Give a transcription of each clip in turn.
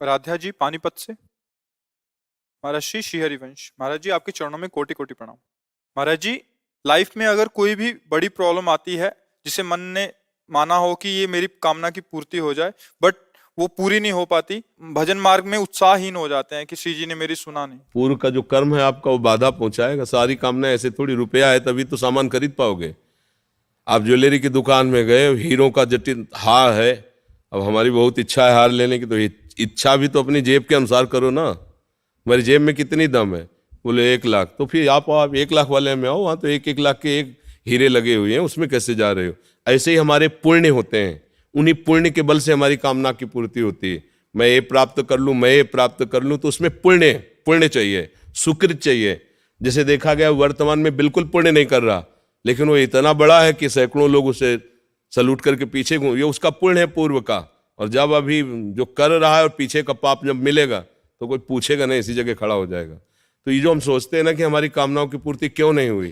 राध्या जी पानीपत से। महाराज श्री हरिवंश। महाराज जी आपके चरणों में कोटि कोटि प्रणाम। महाराज जी लाइफ में अगर कोई भी बड़ी प्रॉब्लम आती है जिसे मन ने माना हो कि ये मेरी कामना की पूर्ति हो जाए, बट वो पूरी नहीं हो पाती, भजन मार्ग में उत्साहहीन हो जाते हैं कि श्री जी ने मेरी सुना नहीं। पूर्व का जो कर्म है आपका वो बाधा पहुंचाएगा। सारी कामना ऐसे थोड़ी, रुपया है तभी तो सामान खरीद पाओगे। आप ज्वेलरी की दुकान में गए, हीरो का जटिल हार है, अब हमारी बहुत इच्छा है हार लेने की, तो इच्छा भी तो अपनी जेब के अनुसार करो ना। हमारी जेब में कितनी दम है? बोले 1 लाख। तो फिर आप 1 लाख वाले में आओ, वहाँ तो 1-1 लाख के एक हीरे लगे हुए हैं, उसमें कैसे जा रहे हो? ऐसे ही हमारे पुण्य होते हैं, उन्हीं पुण्य के बल से हमारी कामना की पूर्ति होती है। मैं ये प्राप्त कर लूँ, मैं ये प्राप्त कर लूँ, तो उसमें पुण्य चाहिए, सुकृत चाहिए। जैसे देखा गया वर्तमान में बिल्कुल पुण्य नहीं कर रहा, लेकिन वो इतना बड़ा है कि सैकड़ों लोग उसे सलूट करके पीछे घूम, ये उसका पुण्य है पूर्व का। और जब अभी जो कर रहा है और पीछे का पाप जब मिलेगा तो कोई पूछेगा नहीं, इसी जगह खड़ा हो जाएगा। तो ये जो हम सोचते हैं ना कि हमारी कामनाओं की पूर्ति क्यों नहीं हुई,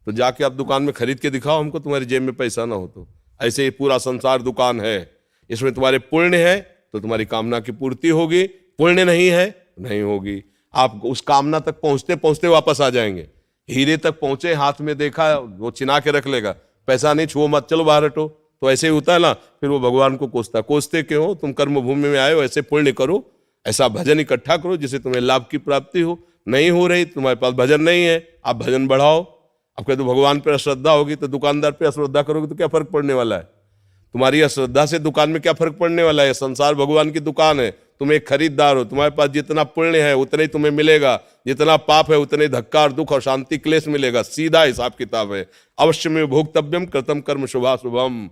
तो जाके आप दुकान में खरीद के दिखाओ हमको, तुम्हारी जेब में पैसा ना हो तो। ऐसे ही पूरा संसार दुकान है, इसमें तुम्हारे पुण्य है तो तुम्हारी कामना की पूर्ति होगी, पुण्य नहीं है नहीं होगी। आप उस कामना तक पहुंचते पहुंचते वापस आ जाएंगे। हीरे तक पहुंचे, हाथ में देखा, वो चिना के रख लेगा, पैसा नहीं, छुओ मत, चलो बाहर हटो। तो ऐसे ही होता है ना, फिर वो भगवान को कोसते क्यों हो? तुम कर्म भूमि में आए हो, ऐसे पुण्य करो, ऐसा भजन इकट्ठा करो जिससे तुम्हें लाभ की प्राप्ति हो। नहीं हो रही, तुम्हारे पास भजन नहीं है, आप भजन बढ़ाओ। अब कहते भगवान पर अश्रद्धा होगी तो दुकानदार पे अश्रद्धा करोगे तो क्या फर्क पड़ने वाला है? तुम्हारी अश्रद्धा से दुकान में क्या फर्क पड़ने वाला है? संसार भगवान की दुकान है, तुम एक खरीददार हो। तुम्हारे पास जितना पुण्य है उतना ही तुम्हें मिलेगा, जितना पाप है उतने धक्का और दुख और शांति क्लेश मिलेगा। सीधा हिसाब किताब है। अवश्य में भोक्तव्यम कृतम कर्म शुभाशुभम।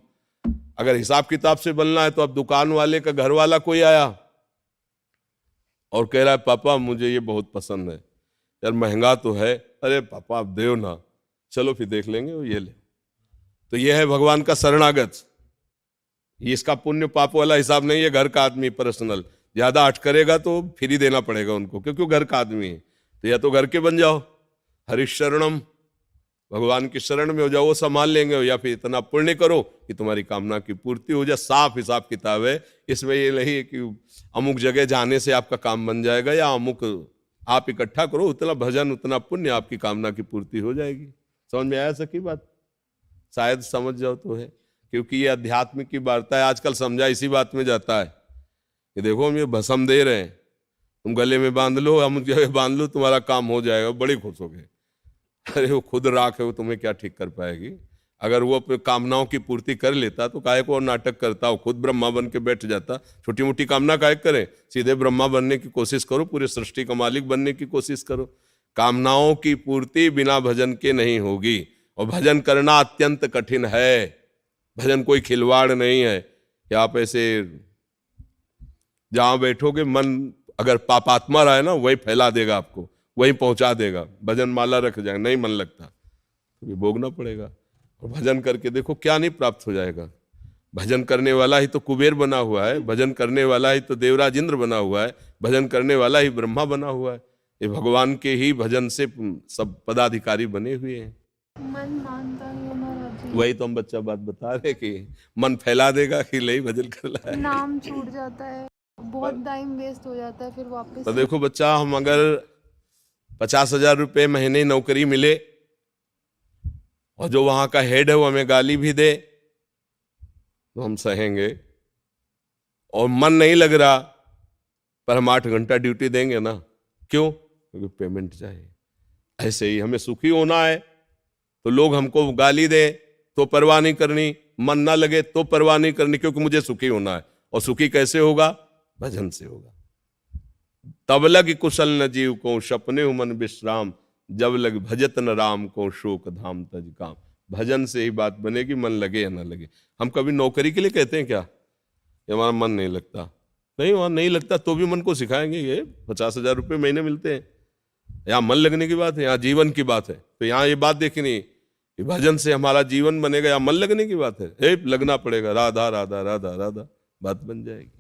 अगर हिसाब किताब से बनना है तो अब दुकान वाले का घर वाला कोई आया और कह रहा है पापा मुझे ये बहुत पसंद है, यार महंगा तो है। अरे पापा आप दो ना, चलो फिर देख लेंगे, वो ये ले। तो ये है भगवान का शरणागत। ये इसका पुण्य पाप वाला हिसाब नहीं है, घर का आदमी पर्सनल। ज्यादा हट करेगा तो फिर ही देना पड़ेगा उनको, क्योंकि वो घर का आदमी है। तो या तो घर के बन जाओ, हरिशरणम, भगवान की शरण में हो जाओ, वो संभाल लेंगे, या फिर इतना पुण्य करो कि तुम्हारी कामना की पूर्ति हो जाए। साफ हिसाब किताब है इसमें। ये नहीं है कि अमुक जगह जाने से आपका काम बन जाएगा, या अमुक आप इकट्ठा करो उतना भजन उतना पुण्य, आपकी कामना की पूर्ति हो जाएगी। समझ में आया सकी बात? शायद समझ जाओ तो है, क्योंकि ये अध्यात्म की वार्ता है। आजकल समझा इसी बात में जाता है कि देखो हम ये भस्म दे रहे हैं, तुम गले में बांध लो, अमुक जगह बांध लो, तुम्हारा काम हो जाएगा, बड़े खुश हो गए। अरे वो खुद राख है, वो तुम्हें क्या ठीक कर पाएगी? अगर वो अपने कामनाओं की पूर्ति कर लेता तो काहे को और नाटक करता? वो खुद ब्रह्मा बन के बैठ जाता। छोटी मोटी कामना काहे करें? सीधे ब्रह्मा बनने की कोशिश करो, पूरे सृष्टि का मालिक बनने की कोशिश करो। कामनाओं की पूर्ति बिना भजन के नहीं होगी, और भजन करना अत्यंत कठिन है। भजन कोई खिलवाड़ नहीं है कि आप ऐसे जहां बैठोगे मन अगर पापात्मा रहा है ना, वही फैला देगा आपको, वही पहुंचा देगा। भजन माला रख जाएगा, नहीं मन लगता तो भोगना पड़ेगा। और भजन करके देखो क्या नहीं प्राप्त हो जाएगा। भजन करने वाला ही तो कुबेर बना हुआ है, भजन करने वाला ही तो देवराज इंद्र बना हुआ है, भजन करने वाला ही ब्रह्मा बना हुआ है। ये भगवान के ही भजन से सब पदाधिकारी बने हुए हैं। मन मानता नहीं महाराज जी। वही तो हम बच्चा बात बता रहे कि मन फैला देगा कि ले भजन कर रहा है, नाम छूट जाता है, बहुत टाइम वेस्ट हो जाता है, फिर वापस। तो देखो बच्चा, हम अगर 50,000 रुपये महीने नौकरी मिले और जो वहां का हेड है वो हमें गाली भी दे तो हम सहेंगे, और मन नहीं लग रहा पर हम 8 घंटा ड्यूटी देंगे ना। क्यों? क्योंकि पेमेंट चाहिए। ऐसे ही हमें सुखी होना है तो लोग हमको गाली दे तो परवाह नहीं करनी, मन ना लगे तो परवाह नहीं करनी, क्योंकि मुझे सुखी होना है। और सुखी कैसे होगा? भजन से होगा। तब लग कुशल न जीव को सपने मन विश्राम, जब लग भजत न राम को शोक धाम तज काम। भजन से ही बात बनेगी, मन लगे या ना लगे। हम कभी नौकरी के लिए कहते हैं क्या कि हमारा मन नहीं लगता? नहीं, वहां नहीं लगता तो भी मन को सिखाएंगे। ये 50,000 रुपये महीने मिलते हैं, यहाँ मन लगने की बात है, यहाँ जीवन की बात है। तो यहाँ ये बात देखनी कि भजन से हमारा जीवन बनेगा या मन लगने की बात है? लगना पड़ेगा, राधा राधा राधा राधा, बात बन जाएगी।